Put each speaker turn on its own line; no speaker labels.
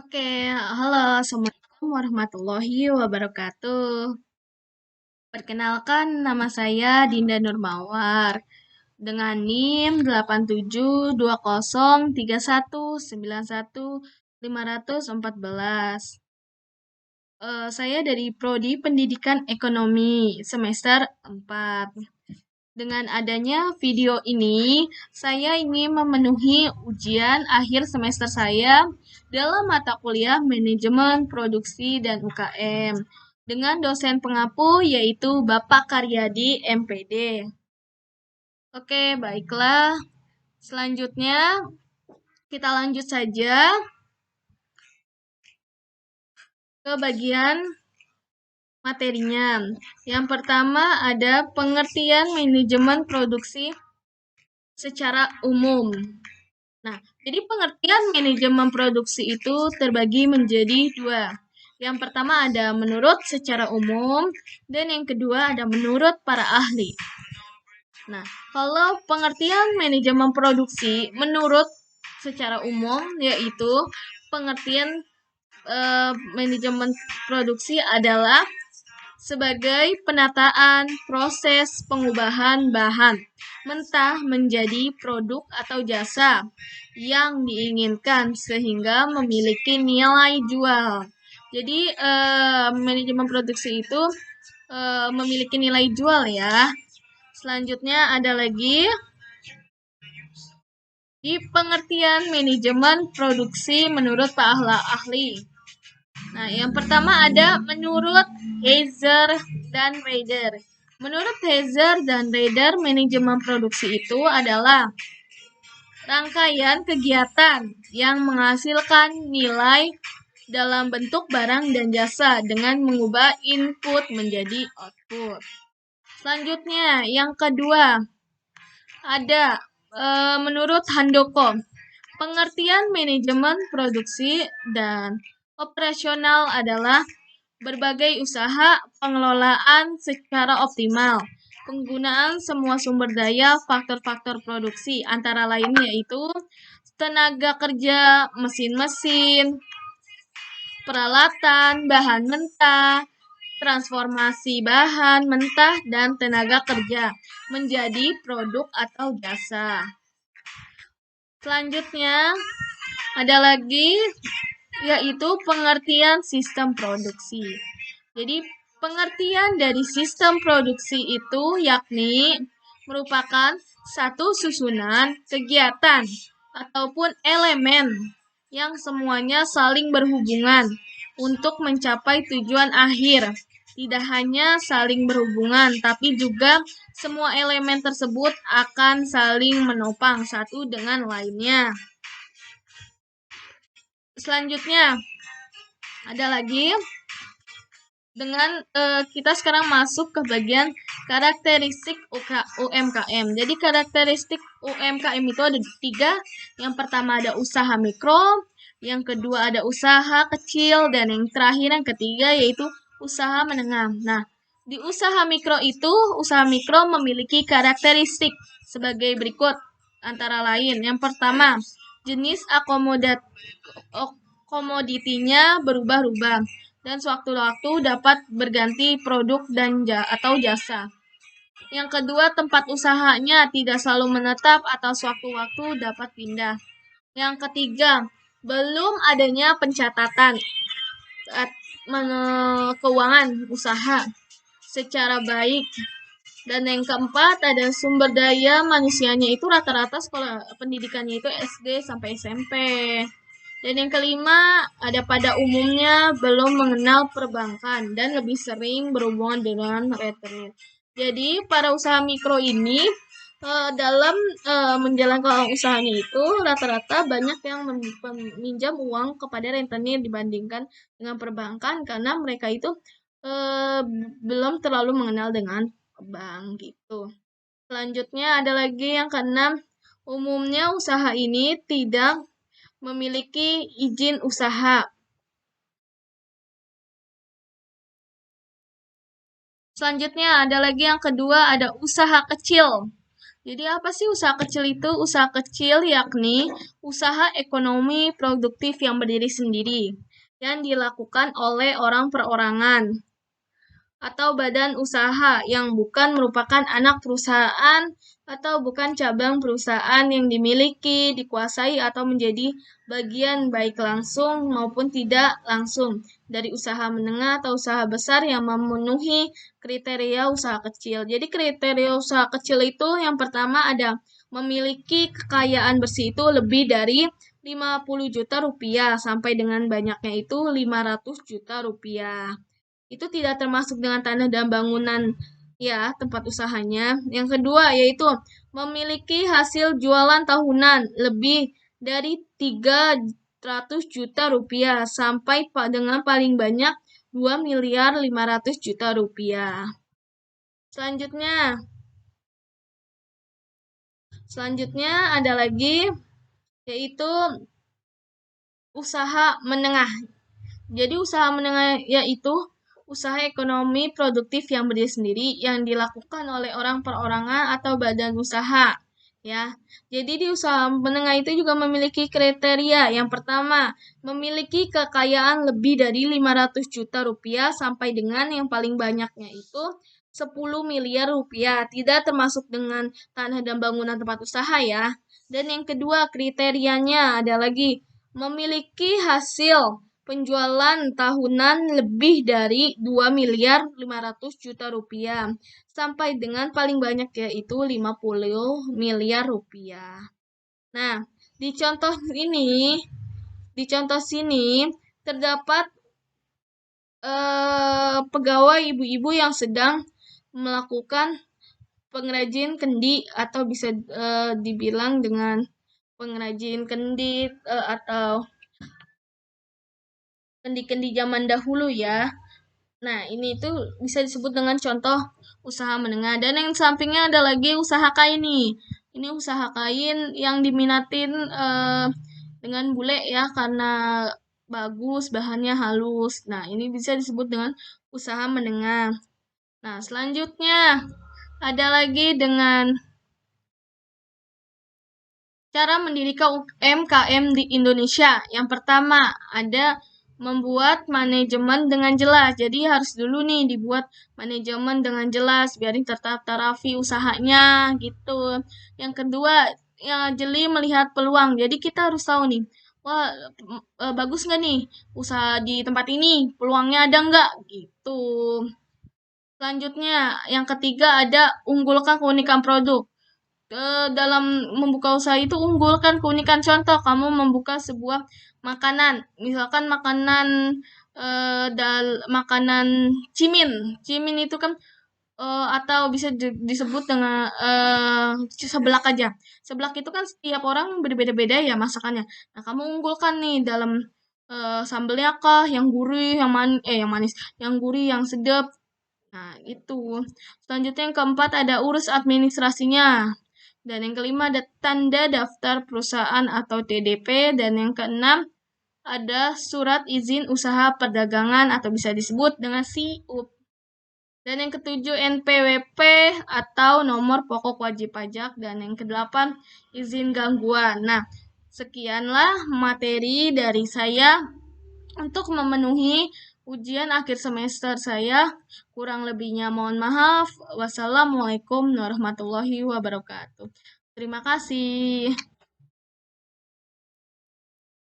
Oke, halo, Assalamualaikum warahmatullahi wabarakatuh. Perkenalkan, nama saya Dinda Nurmawar dengan NIM 872031915514. Saya dari Prodi Pendidikan Ekonomi semester 4. Dengan adanya video ini, saya ingin memenuhi ujian akhir semester saya dalam mata kuliah Manajemen Produksi dan UKM dengan dosen pengapu yaitu Bapak Karyadi MPD. Oke, baiklah. Selanjutnya kita lanjut saja ke bagian materinya. Yang pertama ada pengertian manajemen produksi secara umum. Nah, jadi pengertian manajemen produksi itu terbagi menjadi dua. Yang pertama ada menurut secara umum, dan yang kedua ada menurut para ahli. Nah, kalau pengertian manajemen produksi menurut secara umum, yaitu pengertian manajemen produksi adalah sebagai penataan proses pengubahan bahan mentah menjadi produk atau jasa yang diinginkan sehingga memiliki nilai jual. Jadi manajemen produksi itu memiliki nilai jual ya. Selanjutnya ada lagi di pengertian manajemen produksi menurut Pak ahli. Nah, yang pertama ada menurut Heiser dan Rader. Menurut Heiser dan Rader, manajemen produksi itu adalah rangkaian kegiatan yang menghasilkan nilai dalam bentuk barang dan jasa dengan mengubah input menjadi output. Selanjutnya, yang kedua, ada menurut Handoko, pengertian manajemen produksi dan operasional adalah berbagai usaha pengelolaan secara optimal, penggunaan semua sumber daya faktor-faktor produksi, antara lain yaitu tenaga kerja, mesin-mesin, peralatan, bahan mentah, transformasi bahan mentah, dan tenaga kerja menjadi produk atau jasa. Selanjutnya, ada lagi yaitu pengertian sistem produksi. Jadi, pengertian dari sistem produksi itu yakni merupakan satu susunan kegiatan ataupun elemen yang semuanya saling berhubungan untuk mencapai tujuan akhir. Tidak hanya saling berhubungan, tapi juga semua elemen tersebut akan saling menopang satu dengan lainnya. Selanjutnya, ada lagi dengan kita sekarang masuk ke bagian karakteristik UMKM. Jadi karakteristik UMKM itu ada tiga. Yang pertama ada usaha mikro, yang kedua ada usaha kecil, dan yang terakhir yang ketiga yaitu usaha menengah. Nah, di usaha mikro itu, usaha mikro memiliki karakteristik sebagai berikut antara lain. Yang pertama, jenis komoditinya berubah-ubah dan sewaktu-waktu dapat berganti produk dan atau jasa. Yang kedua, tempat usahanya tidak selalu menetap atau sewaktu-waktu dapat pindah. Yang ketiga, belum adanya pencatatan keuangan usaha secara baik. Dan yang keempat, ada sumber daya manusianya itu rata-rata sekolah pendidikannya itu SD sampai SMP. Dan yang kelima, ada pada umumnya belum mengenal perbankan dan lebih sering berhubungan dengan rekening. Jadi, para usaha mikro ini dalam menjalankan usahanya itu rata-rata banyak yang meminjam uang kepada rentenir dibandingkan dengan perbankan karena mereka itu belum terlalu mengenal dengan bank gitu. Selanjutnya ada lagi yang keenam, umumnya usaha ini tidak memiliki izin usaha. Selanjutnya ada lagi yang kedua, ada usaha kecil. Jadi apa sih usaha kecil itu? Usaha kecil yakni usaha ekonomi produktif yang berdiri sendiri yang dilakukan oleh orang perorangan atau badan usaha yang bukan merupakan anak perusahaan atau bukan cabang perusahaan yang dimiliki, dikuasai atau menjadi bagian baik langsung maupun tidak langsung dari usaha menengah atau usaha besar yang memenuhi kriteria usaha kecil. Jadi kriteria usaha kecil itu yang pertama ada memiliki kekayaan bersih itu lebih dari 50 juta rupiah sampai dengan banyaknya itu 500 juta rupiah. Itu tidak termasuk dengan tanah dan bangunan ya tempat usahanya. Yang kedua yaitu memiliki hasil jualan tahunan lebih dari 300 juta rupiah sampai dengan paling banyak 2 miliar 500 juta rupiah. Selanjutnya ada lagi yaitu usaha menengah. Jadi usaha menengah yaitu usaha ekonomi produktif yang berdiri sendiri yang dilakukan oleh orang perorangan atau badan usaha. Ya, jadi di usaha menengah itu juga memiliki kriteria. Yang pertama, memiliki kekayaan lebih dari 500 juta rupiah sampai dengan yang paling banyaknya itu 10 miliar rupiah. Tidak termasuk dengan tanah dan bangunan tempat usaha ya. Dan yang kedua, kriterianya ada lagi memiliki hasil penjualan tahunan lebih dari 2 miliar 500 juta rupiah sampai dengan paling banyak yaitu 50 miliar rupiah. Nah, di contoh sini terdapat pegawai ibu-ibu yang sedang melakukan pengrajin kendi atau bisa dibilang dengan pengrajin kendi atau kendi-kendi zaman dahulu ya. Nah, ini itu bisa disebut dengan contoh usaha menengah. Dan yang sampingnya ada lagi usaha kain nih. Ini usaha kain yang diminatin dengan bule ya karena bagus, bahannya halus. Nah, ini bisa disebut dengan usaha menengah. Nah, selanjutnya ada lagi dengan cara mendirikan UMKM di Indonesia. Yang pertama, ada membuat manajemen dengan jelas. Jadi harus dulu nih dibuat manajemen dengan jelas biar tertata rapi usahanya gitu. Yang kedua, ya jeli melihat peluang. Jadi kita harus tahu nih, wah bagus nggak nih usaha di tempat ini? Peluangnya ada nggak? Gitu. Selanjutnya, yang ketiga ada unggulkan keunikan produk. Dalam membuka usaha itu unggulkan keunikan. Contoh, kamu membuka sebuah makanan, misalkan makanan cimin itu kan atau bisa disebut dengan seblak aja. Seblak itu kan setiap orang berbeda-beda ya masakannya. Nah, kamu unggulkan nih dalam sambelnya kah yang gurih, yang manis, yang gurih, yang sedap. Nah, itu. Selanjutnya yang keempat ada urus administrasinya. Dan yang kelima ada tanda daftar perusahaan atau TDP. Dan yang keenam ada surat izin usaha perdagangan atau bisa disebut dengan SIUP. Dan yang ketujuh NPWP atau nomor pokok wajib pajak. Dan yang kedelapan izin gangguan. Nah, sekianlah materi dari saya untuk memenuhi ujian akhir semester saya. Kurang lebihnya mohon maaf. Wassalamualaikum warahmatullahi wabarakatuh. Terima kasih.